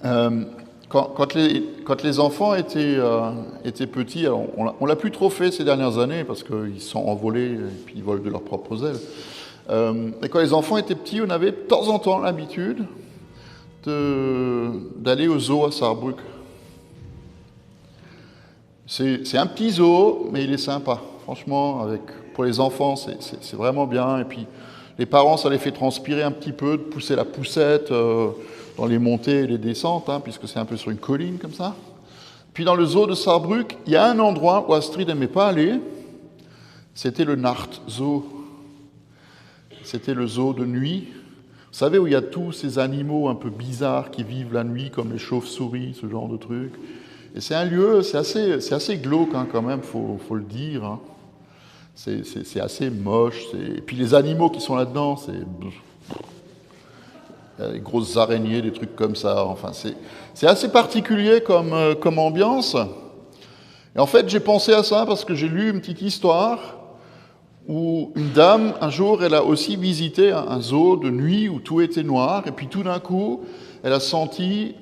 Euh, quand les enfants étaient petits, alors on l'a plus trop fait ces dernières années parce qu'ils se sont envolés et puis ils volent de leurs propres ailes. Et quand les enfants étaient petits, on avait de temps en temps l'habitude d'aller au zoo à Sarrebruck. C'est un petit zoo, mais il est sympa. Franchement, pour les enfants, c'est vraiment bien. Et puis, les parents, ça les fait transpirer un petit peu, de pousser la poussette dans les montées et les descentes, hein, puisque c'est un peu sur une colline comme ça. Puis dans le zoo de Sarrebruck, il y a un endroit où Astrid n'aimait pas aller. C'était le Nacht Zoo. C'était le zoo de nuit. Vous savez, où il y a tous ces animaux un peu bizarres qui vivent la nuit, comme les chauves-souris, ce genre de trucs. Et c'est un lieu, c'est assez glauque hein, quand même, faut le dire. Hein. C'est assez moche. Et puis les animaux qui sont là-dedans, il y a des grosses araignées, des trucs comme ça. Enfin, c'est assez particulier comme ambiance. Et en fait, j'ai pensé à ça parce que j'ai lu une petite histoire où une dame, un jour, elle a aussi visité un zoo de nuit où tout était noir. Et puis tout d'un coup, elle a senti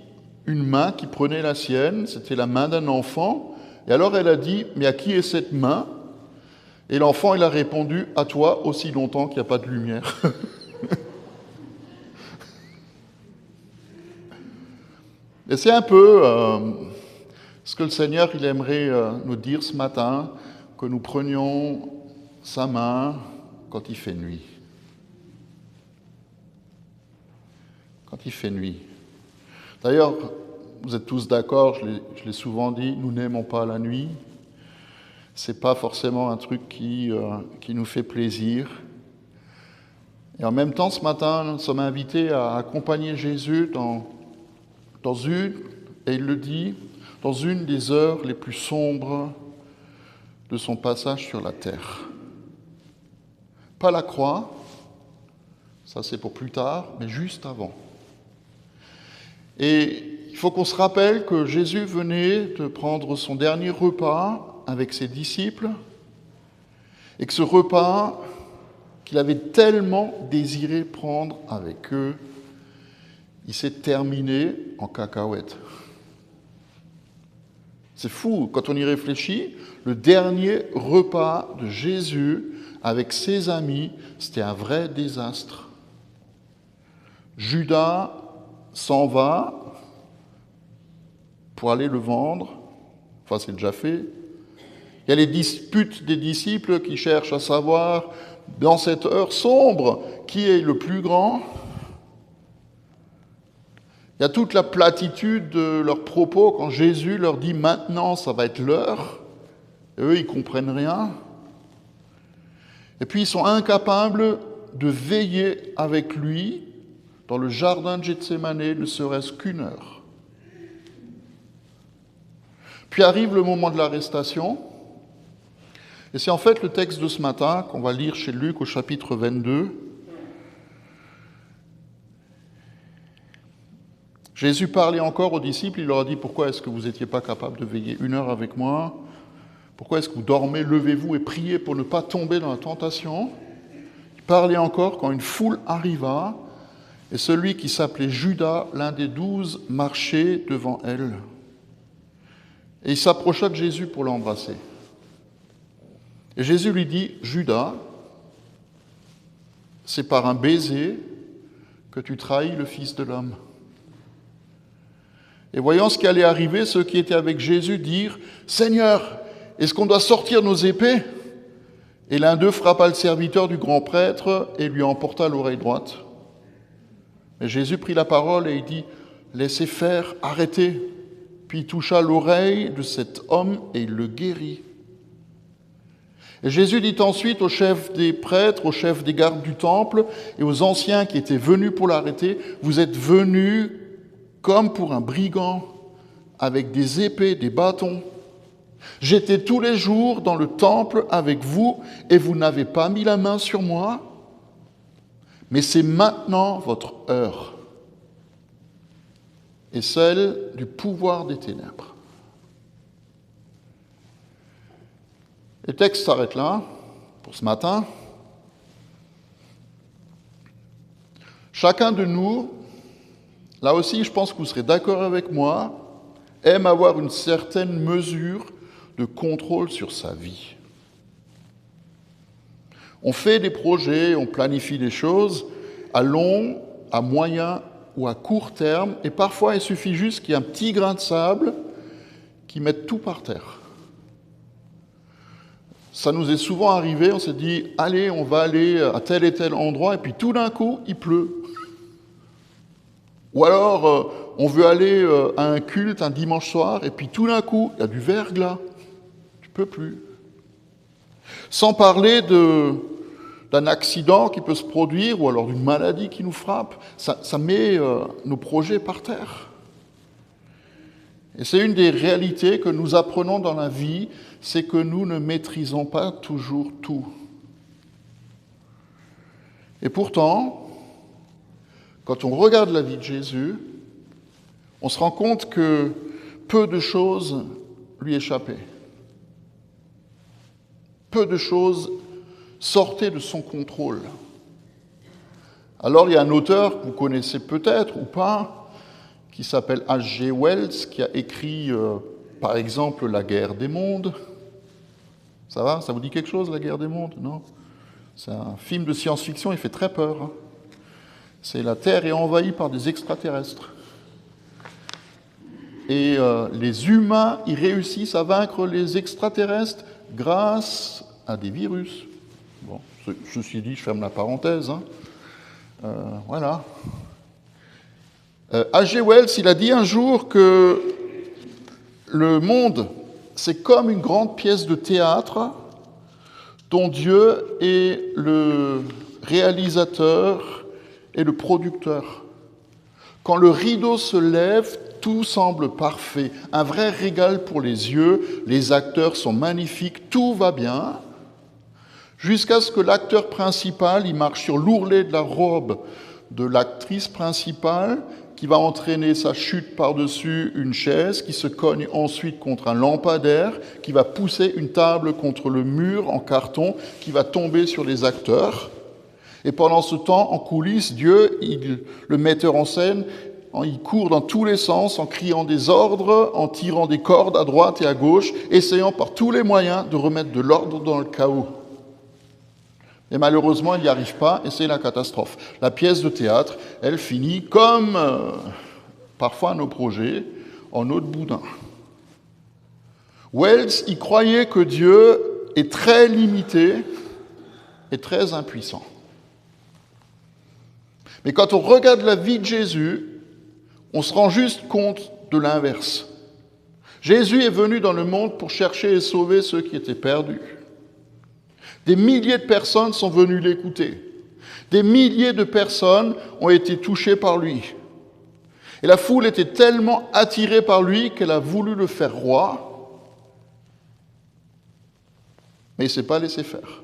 une main qui prenait la sienne. C'était la main d'un enfant. Et alors elle a dit, mais à qui est cette main? Et l'enfant, il a répondu, à toi, aussi longtemps qu'il n'y a pas de lumière. Et c'est un peu ce que le Seigneur, il aimerait nous dire ce matin, que nous prenions sa main quand il fait nuit. Quand il fait nuit. D'ailleurs, vous êtes tous d'accord, je l'ai souvent dit, nous n'aimons pas la nuit. C'est pas forcément un truc qui nous fait plaisir. Et en même temps, ce matin, nous sommes invités à accompagner Jésus dans une, et il le dit, dans une des heures les plus sombres de son passage sur la terre. Pas la croix, ça c'est pour plus tard, mais juste avant. Et il faut qu'on se rappelle que Jésus venait de prendre son dernier repas avec ses disciples et que ce repas qu'il avait tellement désiré prendre avec eux, il s'est terminé en cacahuète. C'est fou, quand on y réfléchit, le dernier repas de Jésus avec ses amis, c'était un vrai désastre. Judas s'en va pour aller le vendre, enfin c'est déjà fait. Il y a les disputes des disciples qui cherchent à savoir, dans cette heure sombre, qui est le plus grand. Il y a toute la platitude de leurs propos quand Jésus leur dit « maintenant, ça va être l'heure ». Et eux, ils ne comprennent rien. Et puis, ils sont incapables de veiller avec lui dans le jardin de Gethsémanée, ne serait-ce qu'une heure. Puis arrive le moment de l'arrestation. Et c'est en fait le texte de ce matin qu'on va lire chez Luc au chapitre 22. Jésus parlait encore aux disciples, il leur a dit « Pourquoi est-ce que vous n'étiez pas capables de veiller une heure avec moi? Pourquoi est-ce que vous dormez? Levez-vous et priez pour ne pas tomber dans la tentation. » Il parlait encore quand une foule arriva, et celui qui s'appelait Judas, l'un des 12, marchait devant elle. Et il s'approcha de Jésus pour l'embrasser. Et Jésus lui dit « Judas, c'est par un baiser que tu trahis le Fils de l'homme. » Et voyant ce qui allait arriver, ceux qui étaient avec Jésus dirent « Seigneur, est-ce qu'on doit sortir nos épées ?» Et l'un d'eux frappa le serviteur du grand prêtre et lui emporta l'oreille droite. Et Jésus prit la parole et il dit « Laissez faire, arrêtez !» Puis il toucha l'oreille de cet homme et il le guérit. Et Jésus dit ensuite aux chefs des prêtres, aux chefs des gardes du temple et aux anciens qui étaient venus pour l'arrêter, « Vous êtes venus comme pour un brigand, avec des épées, des bâtons. J'étais tous les jours dans le temple avec vous et vous n'avez pas mis la main sur moi. Mais c'est maintenant votre heure et celle du pouvoir des ténèbres. » Le texte s'arrête là pour ce matin. Chacun de nous là aussi je pense que vous serez d'accord avec moi, aime avoir une certaine mesure de contrôle sur sa vie. On fait des projets, on planifie des choses à long, à moyen ou à court terme, et parfois il suffit juste qu'il y ait un petit grain de sable qui mette tout par terre. Ça nous est souvent arrivé, on s'est dit, allez, on va aller à tel et tel endroit, et puis tout d'un coup, il pleut. Ou alors, on veut aller à un culte un dimanche soir, et puis tout d'un coup, il y a du verglas. Tu peux plus. Sans parler d'un accident qui peut se produire, ou alors d'une maladie qui nous frappe, ça met nos projets par terre. Et c'est une des réalités que nous apprenons dans la vie, c'est que nous ne maîtrisons pas toujours tout. Et pourtant, quand on regarde la vie de Jésus, on se rend compte que peu de choses lui échappaient. Peu de choses sortaient de son contrôle. Alors il y a un auteur que vous connaissez peut-être ou pas, qui s'appelle H.G. Wells, qui a écrit, par exemple, La guerre des mondes. Ça va? Ça vous dit quelque chose, La guerre des mondes? Non? C'est un film de science-fiction, il fait très peur. Hein. C'est la Terre est envahie par des extraterrestres. Et les humains, ils réussissent à vaincre les extraterrestres grâce à des virus. Bon, ceci dit, je ferme la parenthèse. Hein. Voilà. H.G. Wells, il a dit un jour que le monde, c'est comme une grande pièce de théâtre dont Dieu est le réalisateur et le producteur. Quand le rideau se lève, tout semble parfait, un vrai régal pour les yeux, les acteurs sont magnifiques, tout va bien, jusqu'à ce que l'acteur principal, il marche sur l'ourlet de la robe de l'actrice principale, qui va entraîner sa chute par-dessus une chaise, qui se cogne ensuite contre un lampadaire, qui va pousser une table contre le mur en carton, qui va tomber sur les acteurs. Et pendant ce temps, en coulisses, Dieu, le metteur en scène, il court dans tous les sens en criant des ordres, en tirant des cordes à droite et à gauche, essayant par tous les moyens de remettre de l'ordre dans le chaos. Et malheureusement, il n'y arrive pas, et c'est la catastrophe. La pièce de théâtre, elle finit comme parfois nos projets, en eau de boudin. Wells, il croyait que Dieu est très limité et très impuissant. Mais quand on regarde la vie de Jésus, on se rend juste compte de l'inverse. Jésus est venu dans le monde pour chercher et sauver ceux qui étaient perdus. Des milliers de personnes sont venues l'écouter. Des milliers de personnes ont été touchées par lui. Et la foule était tellement attirée par lui qu'elle a voulu le faire roi, mais il ne s'est pas laissé faire.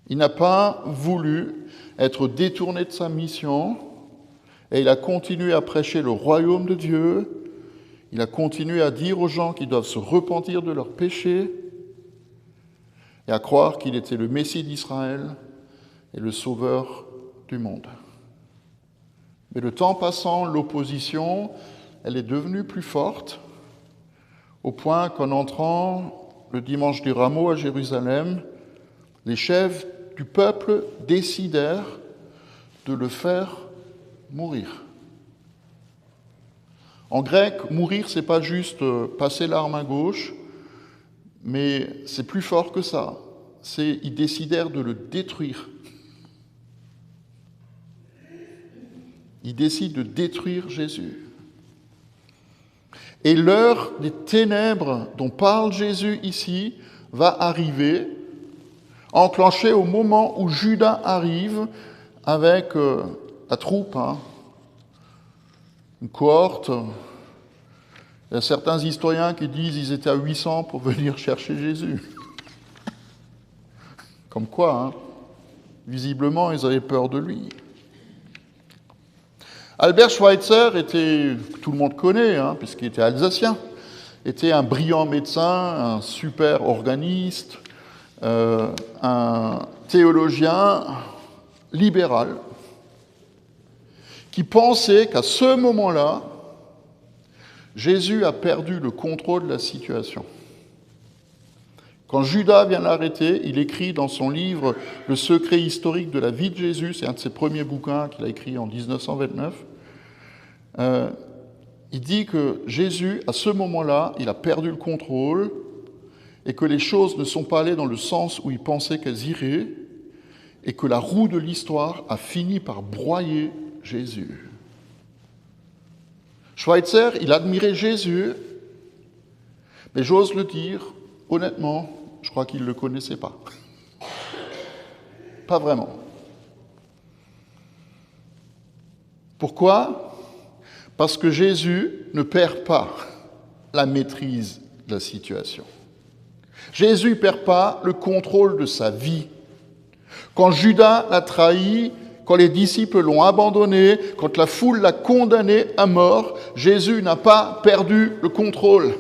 Il n'a pas voulu être détourné de sa mission et il a continué à prêcher le royaume de Dieu. Il a continué à dire aux gens qu'ils doivent se repentir de leurs péchés et à croire qu'il était le Messie d'Israël et le Sauveur du monde. Mais le temps passant, l'opposition, elle est devenue plus forte, au point qu'en entrant le dimanche du Rameau à Jérusalem, les chefs du peuple décidèrent de le faire mourir. En grec, mourir, c'est pas juste passer l'arme à gauche, mais c'est plus fort que ça. Ils décidèrent de le détruire. Ils décident de détruire Jésus. Et l'heure des ténèbres dont parle Jésus ici va arriver, enclenchée au moment où Judas arrive avec la troupe, une cohorte. Il y a certains historiens qui disent qu'ils étaient à 800 pour venir chercher Jésus. Comme quoi, visiblement, ils avaient peur de lui. Albert Schweitzer était, tout le monde connaît, puisqu'il était alsacien, était un brillant médecin, un super organiste, un théologien libéral, qui pensait qu'à ce moment-là, Jésus a perdu le contrôle de la situation. Quand Judas vient l'arrêter, il écrit dans son livre « Le secret historique de la vie de Jésus », c'est un de ses premiers bouquins qu'il a écrit en 1929, il dit que Jésus, à ce moment-là, il a perdu le contrôle et que les choses ne sont pas allées dans le sens où il pensait qu'elles iraient et que la roue de l'histoire a fini par broyer Jésus. Schweitzer, il admirait Jésus, mais j'ose le dire, honnêtement, je crois qu'il ne le connaissait pas. Pas vraiment. Pourquoi ? Parce que Jésus ne perd pas la maîtrise de la situation. Jésus ne perd pas le contrôle de sa vie. Quand Judas l'a trahi, quand les disciples l'ont abandonné, quand la foule l'a condamné à mort, Jésus n'a pas perdu le contrôle.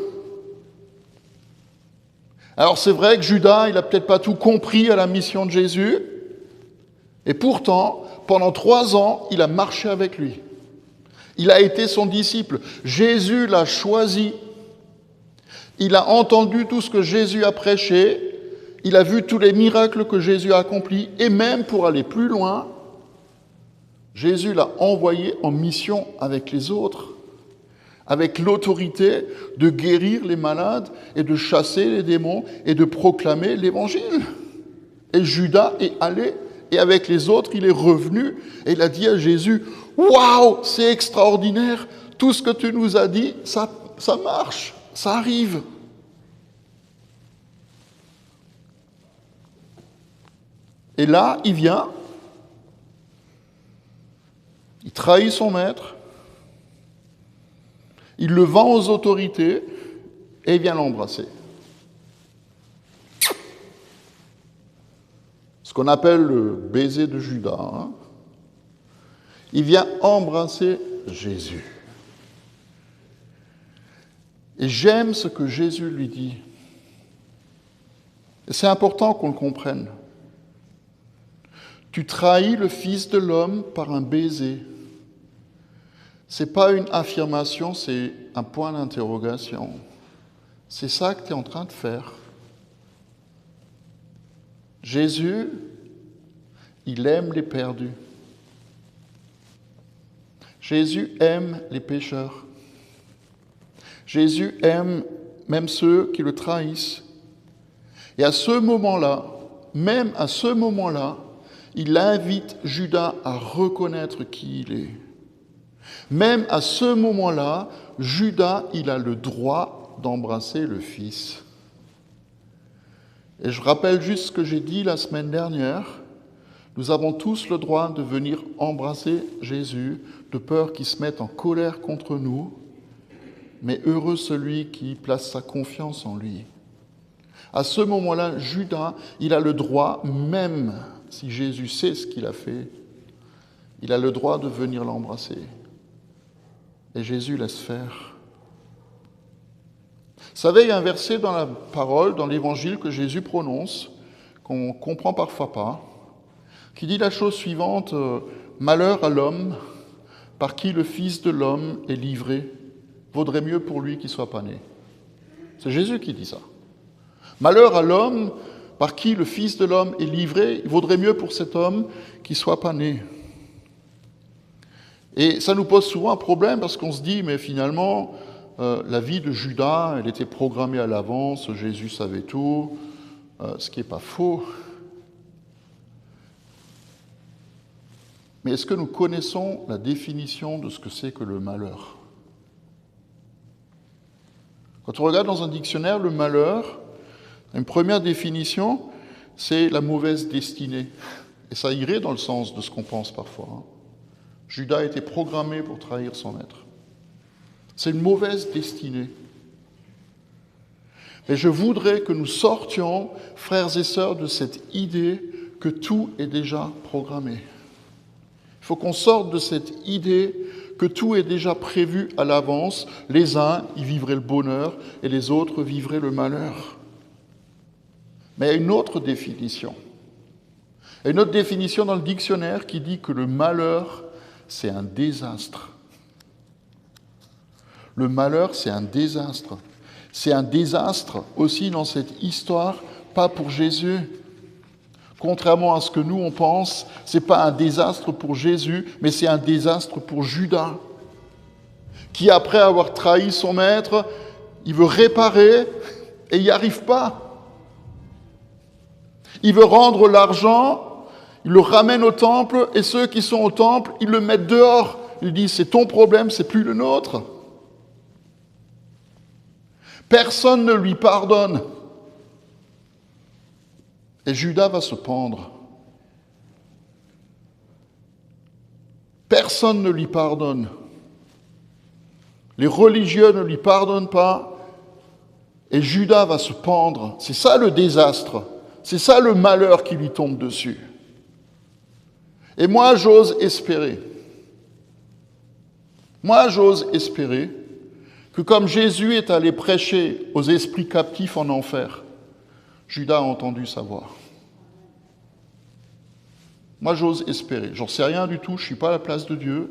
Alors c'est vrai que Judas, il n'a peut-être pas tout compris à la mission de Jésus, et pourtant, pendant 3 ans, il a marché avec lui. Il a été son disciple. Jésus l'a choisi. Il a entendu tout ce que Jésus a prêché. Il a vu tous les miracles que Jésus a accomplis. Et même pour aller plus loin, Jésus l'a envoyé en mission avec les autres, avec l'autorité de guérir les malades et de chasser les démons et de proclamer l'évangile. Et Judas est allé, et avec les autres, il est revenu, et il a dit à Jésus, « Waouh, c'est extraordinaire, tout ce que tu nous as dit, ça marche, ça arrive. » Et là, il vient, il trahit son maître, il le vend aux autorités, et il vient l'embrasser. Ce qu'on appelle le baiser de Judas. Hein. Il vient embrasser Jésus. Et j'aime ce que Jésus lui dit. Et c'est important qu'on le comprenne. Tu trahis le Fils de l'homme par un baiser. Ce n'est pas une affirmation, c'est un point d'interrogation. C'est ça que tu es en train de faire. Jésus, il aime les perdus. Jésus aime les pécheurs. Jésus aime même ceux qui le trahissent. Et à ce moment-là, même à ce moment-là, il invite Judas à reconnaître qui il est. Même à ce moment-là, Judas, il a le droit d'embrasser le Fils. Et je rappelle juste ce que j'ai dit la semaine dernière. Nous avons tous le droit de venir embrasser Jésus, de peur qu'il se mette en colère contre nous. Mais heureux celui qui place sa confiance en lui. À ce moment-là, Judas, il a le droit, même si Jésus sait ce qu'il a fait, il a le droit de venir l'embrasser. Et Jésus laisse faire. Vous savez, il y a un verset dans la parole, dans l'évangile que Jésus prononce, qu'on ne comprend parfois pas, qui dit la chose suivante, « Malheur à l'homme par qui le Fils de l'homme est livré, vaudrait mieux pour lui qu'il ne soit pas né. » C'est Jésus qui dit ça. « Malheur à l'homme par qui le Fils de l'homme est livré, il vaudrait mieux pour cet homme qu'il ne soit pas né. » Et ça nous pose souvent un problème parce qu'on se dit, mais finalement, la vie de Judas, elle était programmée à l'avance, Jésus savait tout, ce qui n'est pas faux. Mais est-ce que nous connaissons la définition de ce que c'est que le malheur ? Quand on regarde dans un dictionnaire, le malheur, une première définition, c'est la mauvaise destinée. Et ça irait dans le sens de ce qu'on pense parfois. Hein. Judas a été programmé pour trahir son maître. C'est une mauvaise destinée. Et je voudrais que nous sortions, frères et sœurs, de cette idée que tout est déjà programmé. Il faut qu'on sorte de cette idée que tout est déjà prévu à l'avance. Les uns y vivraient le bonheur et les autres vivraient le malheur. Mais il y a une autre définition. Il y a une autre définition dans le dictionnaire qui dit que le malheur, c'est un désastre. Le malheur, c'est un désastre. C'est un désastre aussi dans cette histoire, pas pour Jésus. Contrairement à ce que nous, on pense, ce n'est pas un désastre pour Jésus, mais c'est un désastre pour Judas, qui, après avoir trahi son maître, il veut réparer et il n'y arrive pas. Il veut rendre l'argent, il le ramène au temple, et ceux qui sont au temple, ils le mettent dehors. Il dit, c'est ton problème, c'est plus le nôtre. Personne ne lui pardonne. Et Judas va se pendre. Personne ne lui pardonne. Les religieux ne lui pardonnent pas. Et Judas va se pendre. C'est ça le désastre. C'est ça le malheur qui lui tombe dessus. Et moi, j'ose espérer que comme Jésus est allé prêcher aux esprits captifs en enfer, Judas a entendu sa voix. Moi, j'ose espérer. J'en sais rien du tout, je ne suis pas à la place de Dieu,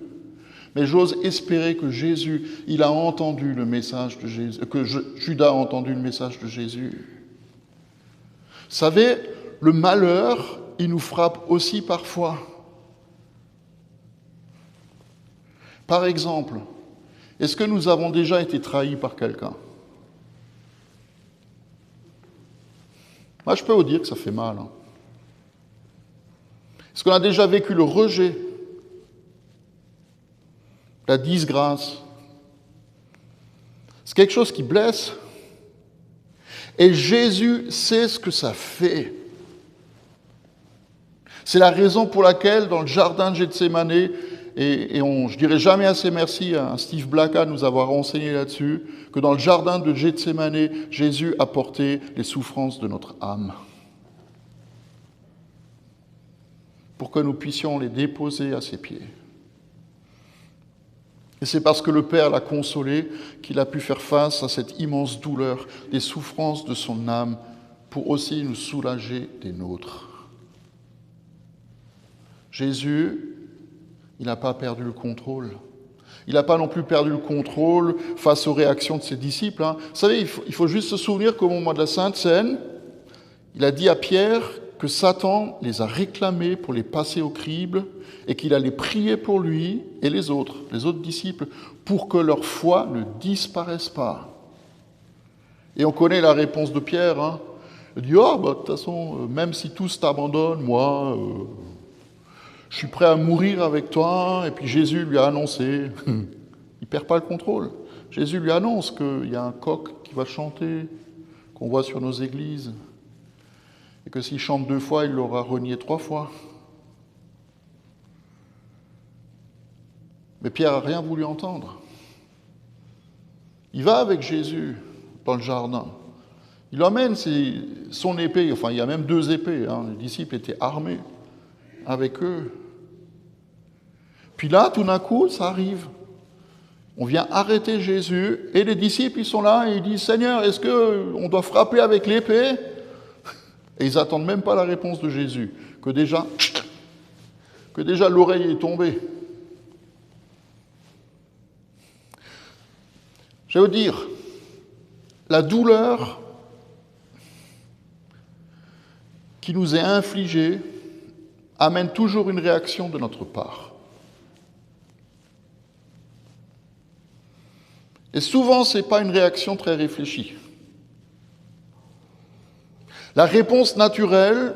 mais j'ose espérer que Jésus, il a entendu le message de Jésus, Judas a entendu le message de Jésus. Vous savez, le malheur, il nous frappe aussi parfois. Par exemple, est-ce que nous avons déjà été trahis par quelqu'un ? Moi, je peux vous dire que ça fait mal. Est-ce qu'on a déjà vécu le rejet, la disgrâce ? C'est quelque chose qui blesse. Et Jésus sait ce que ça fait. C'est la raison pour laquelle, dans le jardin de Gethsémane, je ne dirai jamais assez merci à Steve Blacka de nous avoir renseigné là-dessus, que dans le jardin de Gethsémane, Jésus a porté les souffrances de notre âme. Pour que nous puissions les déposer à ses pieds. Et c'est parce que le Père l'a consolé qu'il a pu faire face à cette immense douleur, des souffrances de son âme, pour aussi nous soulager des nôtres. Jésus, il n'a pas perdu le contrôle. Il n'a pas non plus perdu le contrôle face aux réactions de ses disciples. Vous savez, il faut juste se souvenir qu'au moment de la Sainte Seine, il a dit à Pierre que Satan les a réclamés pour les passer au crible et qu'il allait prier pour lui et les autres disciples, pour que leur foi ne disparaisse pas. Et on connaît la réponse de Pierre. Il dit, de toute façon, même si tous t'abandonnent, moi, je suis prêt à mourir avec toi. Et puis Jésus lui a annoncé, il ne perd pas le contrôle. Jésus lui annonce qu'il y a un coq qui va chanter, qu'on voit sur nos églises, et que s'il chante 2 fois, il l'aura renié 3 fois. Mais Pierre n'a rien voulu entendre. Il va avec Jésus dans le jardin. Il emmène son épée, enfin il y a même 2 épées, les disciples étaient armés avec eux. Puis là, tout d'un coup, ça arrive. On vient arrêter Jésus et les disciples, ils sont là et ils disent « Seigneur, est-ce qu'on doit frapper avec l'épée ?» Et ils n'attendent même pas la réponse de Jésus, que déjà l'oreille est tombée. Je vais vous dire, la douleur qui nous est infligée amène toujours une réaction de notre part. Et souvent, ce n'est pas une réaction très réfléchie. La réponse naturelle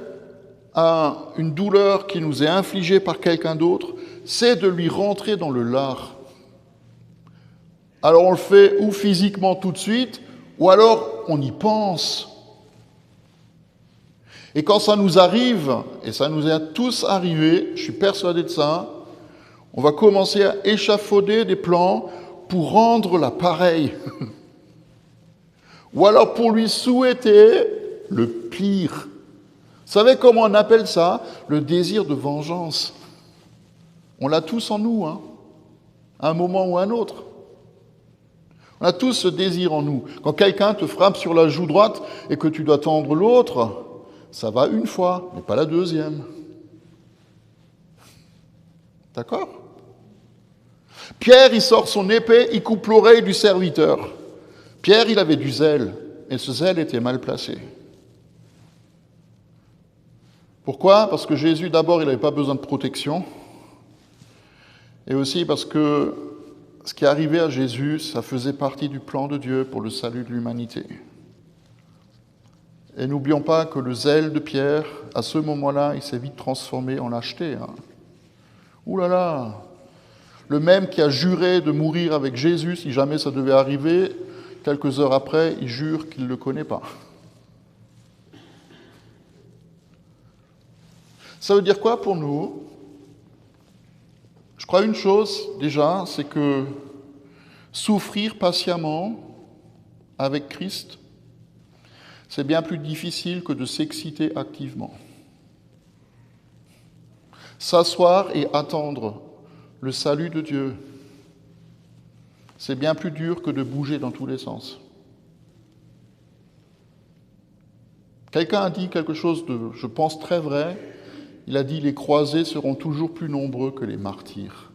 à une douleur qui nous est infligée par quelqu'un d'autre, c'est de lui rentrer dans le lard. Alors on le fait ou physiquement tout de suite, ou alors on y pense. Et quand ça nous arrive, et ça nous est tous arrivé, je suis persuadé de ça, on va commencer à échafauder des plans pour rendre la pareille. Ou alors pour lui souhaiter le pire. Vous savez comment on appelle ça ? Le désir de vengeance. On l'a tous en nous, à un moment ou à un autre. On a tous ce désir en nous. Quand quelqu'un te frappe sur la joue droite et que tu dois tendre l'autre, ça va une fois, mais pas la deuxième. D'accord ? Pierre, il sort son épée, il coupe l'oreille du serviteur. Pierre, il avait du zèle, et ce zèle était mal placé. Pourquoi? Parce que Jésus, d'abord, il n'avait pas besoin de protection, et aussi parce que ce qui arrivait à Jésus, ça faisait partie du plan de Dieu pour le salut de l'humanité. Et n'oublions pas que le zèle de Pierre, à ce moment-là, il s'est vite transformé en lâcheté. Ouh là là! Le même qui a juré de mourir avec Jésus, si jamais ça devait arriver, quelques heures après, il jure qu'il ne le connaît pas. Ça veut dire quoi pour nous? Je crois une chose, déjà, c'est que souffrir patiemment avec Christ, c'est bien plus difficile que de s'exciter activement. S'asseoir et attendre le salut de Dieu, c'est bien plus dur que de bouger dans tous les sens. Quelqu'un a dit quelque chose de, je pense, très vrai. Il a dit « Les croisés seront toujours plus nombreux que les martyrs ».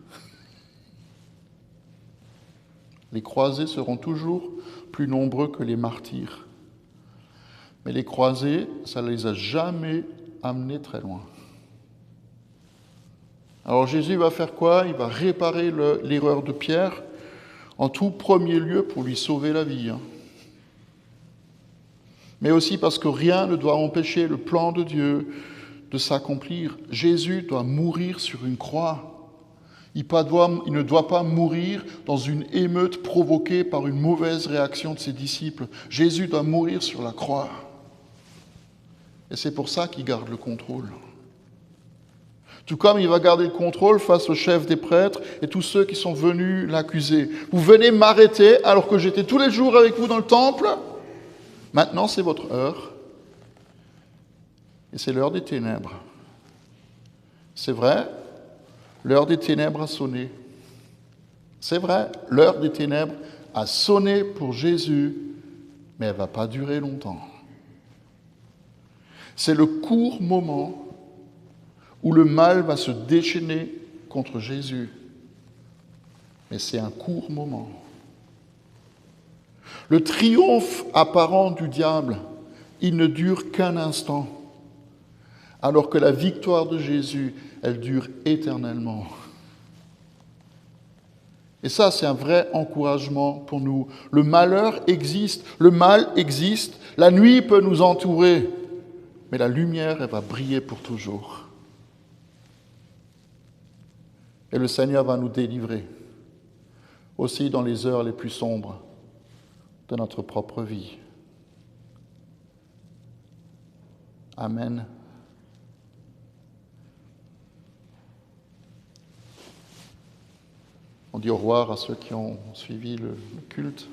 Les croisés seront toujours plus nombreux que les martyrs. Mais les croisés, ça ne les a jamais amenés très loin. Alors Jésus va faire quoi? Il va réparer l'erreur de Pierre, en tout premier lieu pour lui sauver la vie. Mais aussi parce que rien ne doit empêcher le plan de Dieu de s'accomplir. Jésus doit mourir sur une croix. Il ne doit pas mourir dans une émeute provoquée par une mauvaise réaction de ses disciples. Jésus doit mourir sur la croix. Et c'est pour ça qu'il garde le contrôle. Tout comme il va garder le contrôle face au chef des prêtres et tous ceux qui sont venus l'accuser. Vous venez m'arrêter alors que j'étais tous les jours avec vous dans le temple. Maintenant, c'est votre heure. Et c'est l'heure des ténèbres. C'est vrai, l'heure des ténèbres a sonné. C'est vrai, l'heure des ténèbres a sonné pour Jésus, mais elle ne va pas durer longtemps. C'est le court moment où le mal va se déchaîner contre Jésus. Mais c'est un court moment. Le triomphe apparent du diable, il ne dure qu'un instant, alors que la victoire de Jésus, elle dure éternellement. Et ça, c'est un vrai encouragement pour nous. Le malheur existe, le mal existe, la nuit peut nous entourer, mais la lumière, elle va briller pour toujours. Et le Seigneur va nous délivrer, aussi dans les heures les plus sombres de notre propre vie. Amen. On dit au revoir à ceux qui ont suivi le culte.